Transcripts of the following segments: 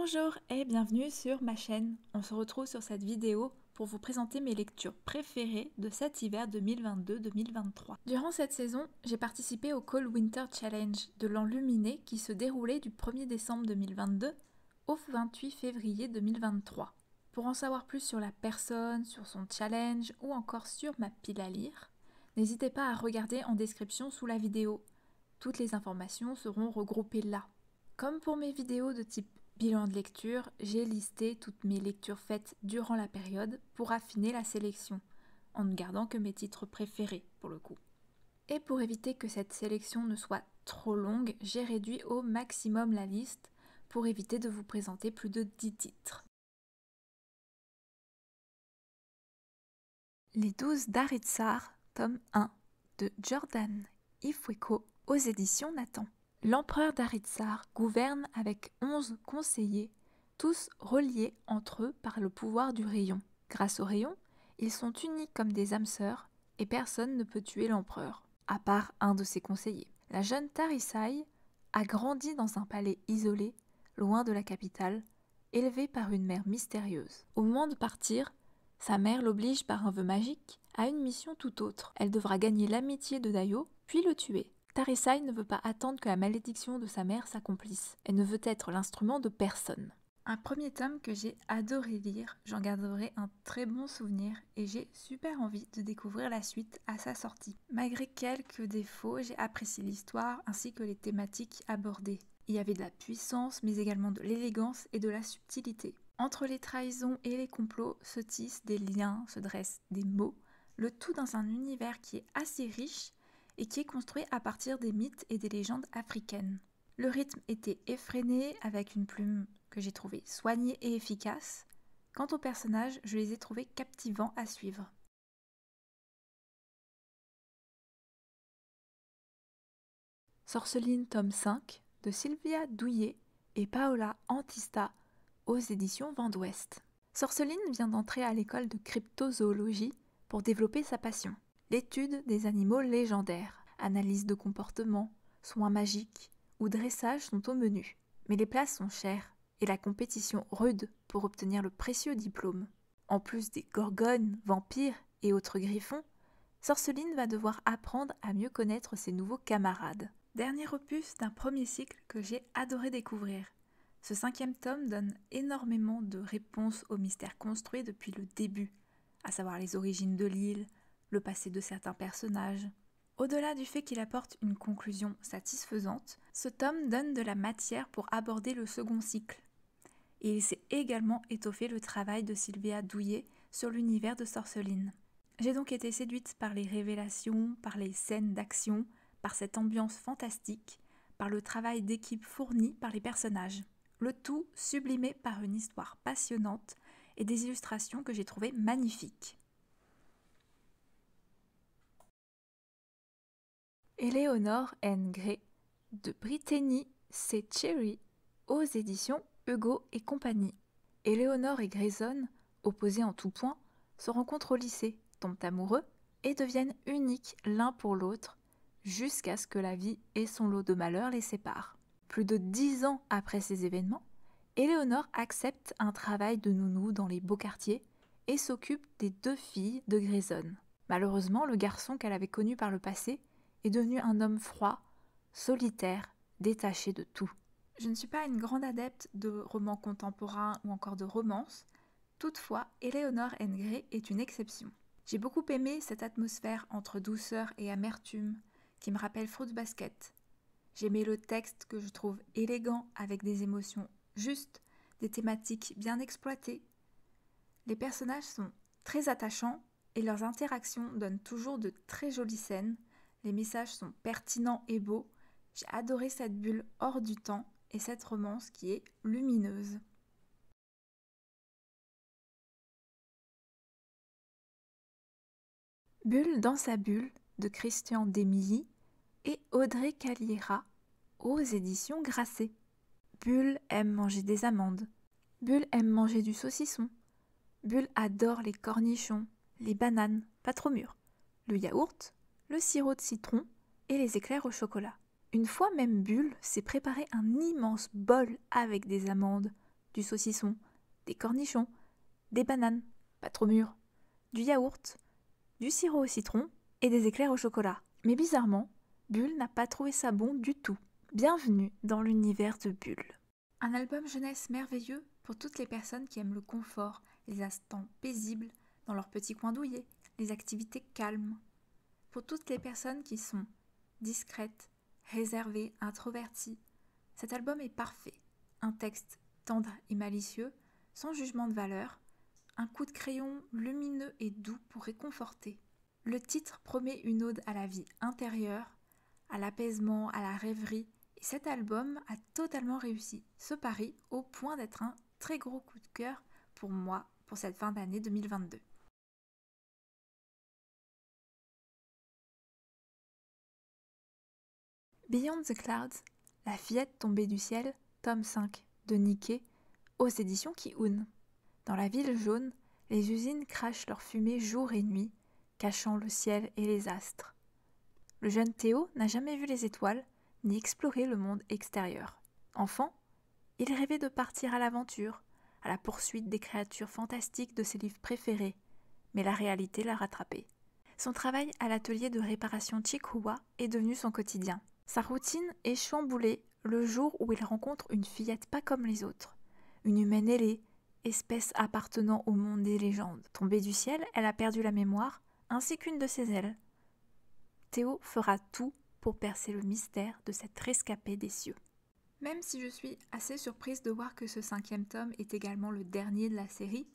Bonjour et bienvenue sur ma chaîne. On se retrouve sur cette vidéo pour vous présenter mes lectures préférées de cet hiver 2022-2023. Durant cette saison, j'ai participé au Cold Winter Challenge de l'Enluminé qui se déroulait du 1er décembre 2022 au 28 février 2023. Pour en savoir plus sur la personne, sur son challenge ou encore sur ma pile à lire, n'hésitez pas à regarder en description sous la vidéo. Toutes les informations seront regroupées là. Comme pour mes vidéos de type bilan de lecture, j'ai listé toutes mes lectures faites durant la période pour affiner la sélection, en ne gardant que mes titres préférés pour le coup. Et pour éviter que cette sélection ne soit trop longue, j'ai réduit au maximum la liste pour éviter de vous présenter plus de 10 titres. Les 12 d'Aritsar, tome 1, de Jordan Ifueko, aux éditions Nathan. L'empereur d'Aritsar gouverne avec 11 conseillers, tous reliés entre eux par le pouvoir du rayon. Grâce au rayon, ils sont unis comme des âmes sœurs et personne ne peut tuer l'empereur, à part un de ses conseillers. La jeune Tarisai a grandi dans un palais isolé, loin de la capitale, élevée par une mère mystérieuse. Au moment de partir, sa mère l'oblige par un vœu magique à une mission tout autre. Elle devra gagner l'amitié de Dayo, puis le tuer. Tarisai ne veut pas attendre que la malédiction de sa mère s'accomplisse. Elle ne veut être l'instrument de personne. Un premier tome que j'ai adoré lire, j'en garderai un très bon souvenir et j'ai super envie de découvrir la suite à sa sortie. Malgré quelques défauts, j'ai apprécié l'histoire ainsi que les thématiques abordées. Il y avait de la puissance mais également de l'élégance et de la subtilité. Entre les trahisons et les complots se tissent des liens, se dressent des mots, le tout dans un univers qui est assez riche et qui est construit à partir des mythes et des légendes africaines. Le rythme était effréné avec une plume que j'ai trouvée soignée et efficace. Quant aux personnages, je les ai trouvés captivants à suivre. Sorceline tome 5 de Sylvia Douillet et Paola Antista aux éditions Vent d'Ouest. Sorceline vient d'entrer à l'école de cryptozoologie pour développer sa passion. L'étude des animaux légendaires, analyse de comportement, soins magiques ou dressage sont au menu. Mais les places sont chères et la compétition rude pour obtenir le précieux diplôme. En plus des gorgones, vampires et autres griffons, Sorceline va devoir apprendre à mieux connaître ses nouveaux camarades. Dernier opus d'un premier cycle que j'ai adoré découvrir. Ce 5e tome donne énormément de réponses aux mystères construits depuis le début, à savoir les origines de l'île, le passé de certains personnages. Au-delà du fait qu'il apporte une conclusion satisfaisante, ce tome donne de la matière pour aborder le second cycle. Et il s'est également étoffé le travail de Sylvia Douillet sur l'univers de Sorceline. J'ai donc été séduite par les révélations, par les scènes d'action, par cette ambiance fantastique, par le travail d'équipe fourni par les personnages. Le tout sublimé par une histoire passionnante et des illustrations que j'ai trouvées magnifiques. Eleanor N. Gray de Brittany C. Cherry aux éditions Hugo et compagnie. Eleanor et Grayson, opposés en tout point, se rencontrent au lycée, tombent amoureux et deviennent uniques l'un pour l'autre jusqu'à ce que la vie et son lot de malheurs les séparent. Plus de 10 ans après ces événements, Eleanor accepte un travail de nounou dans les beaux quartiers et s'occupe des 2 filles de Grayson. Malheureusement, le garçon qu'elle avait connu par le passé est devenu un homme froid, solitaire, détaché de tout. Je ne suis pas une grande adepte de romans contemporains ou encore de romances. Toutefois, Eleanor N. Gray est une exception. J'ai beaucoup aimé cette atmosphère entre douceur et amertume qui me rappelle Fruits Basket. J'aimais le texte que je trouve élégant avec des émotions justes, des thématiques bien exploitées. Les personnages sont très attachants et leurs interactions donnent toujours de très jolies scènes. Les messages sont pertinents et beaux. J'ai adoré cette bulle hors du temps et cette romance qui est lumineuse. Bulle dans sa bulle de Christian Demilly et Audrey Caliera aux éditions Grasset. Bulle aime manger des amandes. Bulle aime manger du saucisson. Bulle adore les cornichons, les bananes, pas trop mûres, le yaourt, le sirop de citron et les éclairs au chocolat. Une fois même Bulle s'est préparé un immense bol avec des amandes du saucisson, des cornichons, des bananes, pas trop mûres, du yaourt, du sirop au citron et des éclairs au chocolat. Mais bizarrement, Bulle n'a pas trouvé ça bon du tout. Bienvenue dans l'univers de Bulle. Un album jeunesse merveilleux pour toutes les personnes qui aiment le confort, les instants paisibles dans leur petit coin douillet, les activités calmes. Pour toutes les personnes qui sont discrètes, réservées, introverties, cet album est parfait. Un texte tendre et malicieux, sans jugement de valeur, un coup de crayon lumineux et doux pour réconforter. Le titre promet une ode à la vie intérieure, à l'apaisement, à la rêverie, et cet album a totalement réussi ce pari au point d'être un très gros coup de cœur pour moi pour cette fin d'année 2022. Beyond the Clouds, La fillette tombée du ciel, tome 5 de Niké, aux éditions Ki-hoon. Dans la ville jaune, les usines crachent leur fumée jour et nuit, cachant le ciel et les astres. Le jeune Théo n'a jamais vu les étoiles, ni exploré le monde extérieur. Enfant, il rêvait de partir à l'aventure, à la poursuite des créatures fantastiques de ses livres préférés, mais la réalité l'a rattrapé. Son travail à l'atelier de réparation Chikuwa est devenu son quotidien. Sa routine est chamboulée le jour où il rencontre une fillette pas comme les autres, une humaine ailée, espèce appartenant au monde des légendes. Tombée du ciel, elle a perdu la mémoire, ainsi qu'une de ses ailes. Théo fera tout pour percer le mystère de cette rescapée des cieux. Même si je suis assez surprise de voir que ce 5e tome est également le dernier de la série,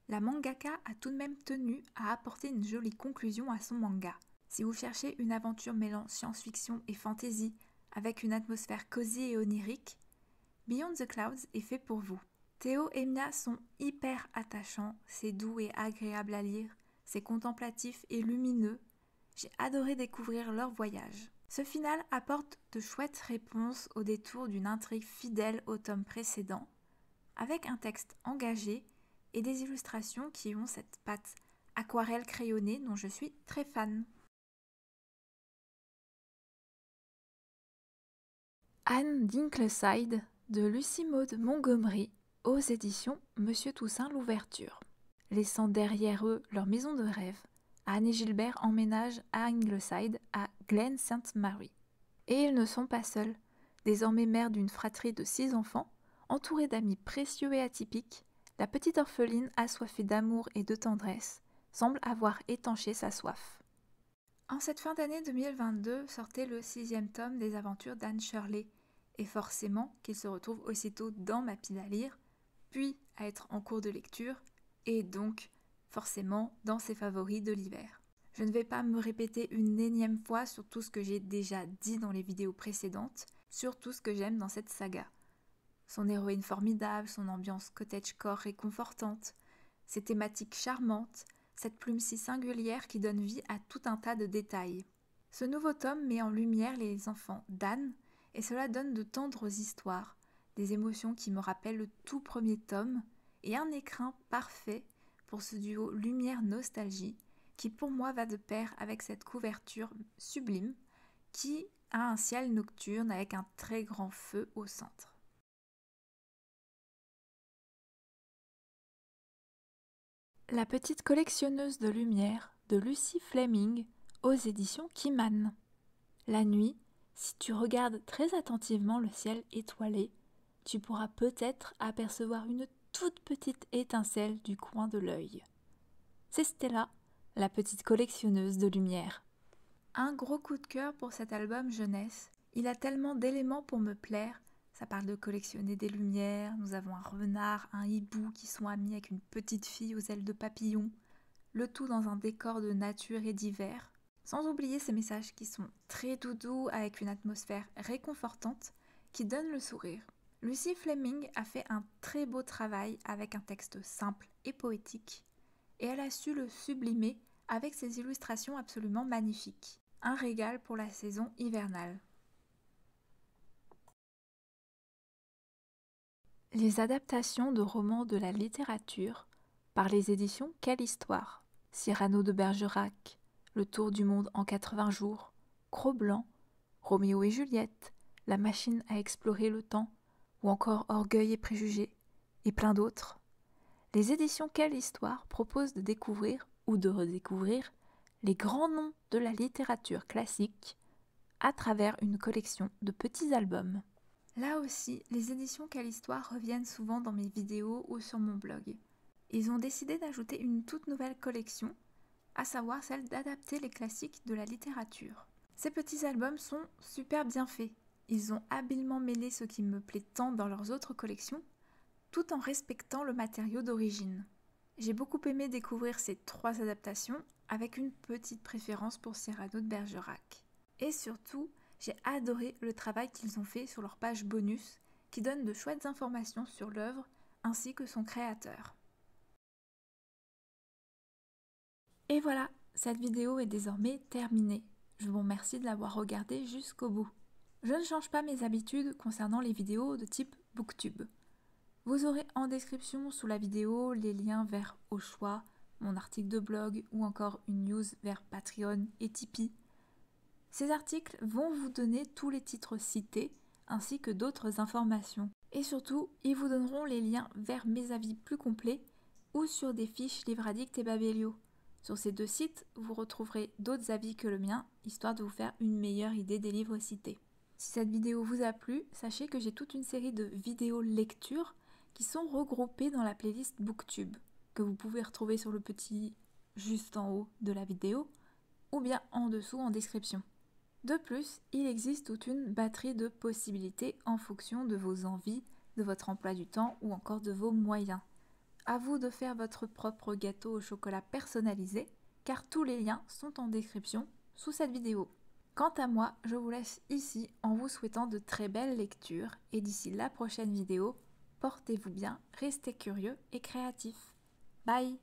la mangaka a tout de même tenu à apporter une jolie conclusion à son manga. Si vous cherchez une aventure mêlant science-fiction et fantasy avec une atmosphère cosy et onirique, Beyond the Clouds est fait pour vous. Théo et Mia sont hyper attachants, c'est doux et agréable à lire, c'est contemplatif et lumineux. J'ai adoré découvrir leur voyage. Ce final apporte de chouettes réponses au détour d'une intrigue fidèle au tome précédent, avec un texte engagé et des illustrations qui ont cette patte aquarelle crayonnée dont je suis très fan. Anne d'Ingleside de Lucie Maud Montgomery aux éditions Monsieur Toussaint Louverture. Laissant derrière eux leur maison de rêve, Anne et Gilbert emménagent à Ingleside, à Glen St. Mary. Et ils ne sont pas seuls. Désormais mère d'une fratrie de 6 enfants, entourée d'amis précieux et atypiques, la petite orpheline assoiffée d'amour et de tendresse semble avoir étanché sa soif. En cette fin d'année 2022 sortait le 6e tome des aventures d'Anne Shirley, et forcément qu'il se retrouve aussitôt dans ma pile à lire, puis à être en cours de lecture, et donc forcément dans ses favoris de l'hiver. Je ne vais pas me répéter une énième fois sur tout ce que j'ai déjà dit dans les vidéos précédentes, sur tout ce que j'aime dans cette saga. Son héroïne formidable, son ambiance cottagecore réconfortante, ses thématiques charmantes, cette plume si singulière qui donne vie à tout un tas de détails. Ce nouveau tome met en lumière les enfants d'Anne, et cela donne de tendres histoires, des émotions qui me rappellent le tout premier tome, et un écrin parfait pour ce duo lumière-nostalgie, qui pour moi va de pair avec cette couverture sublime, qui a un ciel nocturne avec un très grand feu au centre. La petite collectionneuse de lumière de Lucy Fleming aux éditions Kiman. La nuit, si tu regardes très attentivement le ciel étoilé, tu pourras peut-être apercevoir une toute petite étincelle du coin de l'œil. C'est Stella, la petite collectionneuse de lumière. Un gros coup de cœur pour cet album jeunesse. Il a tellement d'éléments pour me plaire. Ça parle de collectionner des lumières, nous avons un renard, un hibou qui sont amis avec une petite fille aux ailes de papillon, le tout dans un décor de nature et d'hiver. Sans oublier ces messages qui sont très doudous avec une atmosphère réconfortante qui donne le sourire. Lucy Fleming a fait un très beau travail avec un texte simple et poétique et elle a su le sublimer avec ses illustrations absolument magnifiques. Un régal pour la saison hivernale. Les adaptations de romans de la littérature par les éditions Quelle Histoire, Cyrano de Bergerac, Le Tour du monde en 80 jours, Cro-Blanc, Roméo et Juliette, La machine à explorer le temps, ou encore Orgueil et préjugés, et plein d'autres. Les éditions Quelle Histoire proposent de découvrir ou de redécouvrir les grands noms de la littérature classique à travers une collection de petits albums. Là aussi, les éditions Quelle Histoire reviennent souvent dans mes vidéos ou sur mon blog. Ils ont décidé d'ajouter une toute nouvelle collection, à savoir celle d'adapter les classiques de la littérature. Ces petits albums sont super bien faits. Ils ont habilement mêlé ce qui me plaît tant dans leurs autres collections, tout en respectant le matériau d'origine. J'ai beaucoup aimé découvrir ces 3 adaptations, avec une petite préférence pour Cyrano de Bergerac. Et surtout, j'ai adoré le travail qu'ils ont fait sur leur page bonus, qui donne de chouettes informations sur l'œuvre ainsi que son créateur. Et voilà, cette vidéo est désormais terminée. Je vous remercie de l'avoir regardée jusqu'au bout. Je ne change pas mes habitudes concernant les vidéos de type Booktube. Vous aurez en description sous la vidéo les liens vers Au Choix, mon article de blog ou encore une news vers Patreon et Tipeee. Ces articles vont vous donner tous les titres cités ainsi que d'autres informations. Et surtout, ils vous donneront les liens vers mes avis plus complets ou sur des fiches Livradicte et Babelio. Sur ces 2 sites, vous retrouverez d'autres avis que le mien, histoire de vous faire une meilleure idée des livres cités. Si cette vidéo vous a plu, sachez que j'ai toute une série de vidéos lecture qui sont regroupées dans la playlist Booktube, que vous pouvez retrouver sur le petit juste en haut de la vidéo, ou bien en dessous en description. De plus, il existe toute une batterie de possibilités en fonction de vos envies, de votre emploi du temps ou encore de vos moyens. À vous de faire votre propre gâteau au chocolat personnalisé, car tous les liens sont en description sous cette vidéo. Quant à moi, je vous laisse ici en vous souhaitant de très belles lectures et d'ici la prochaine vidéo, portez-vous bien, restez curieux et créatifs. Bye!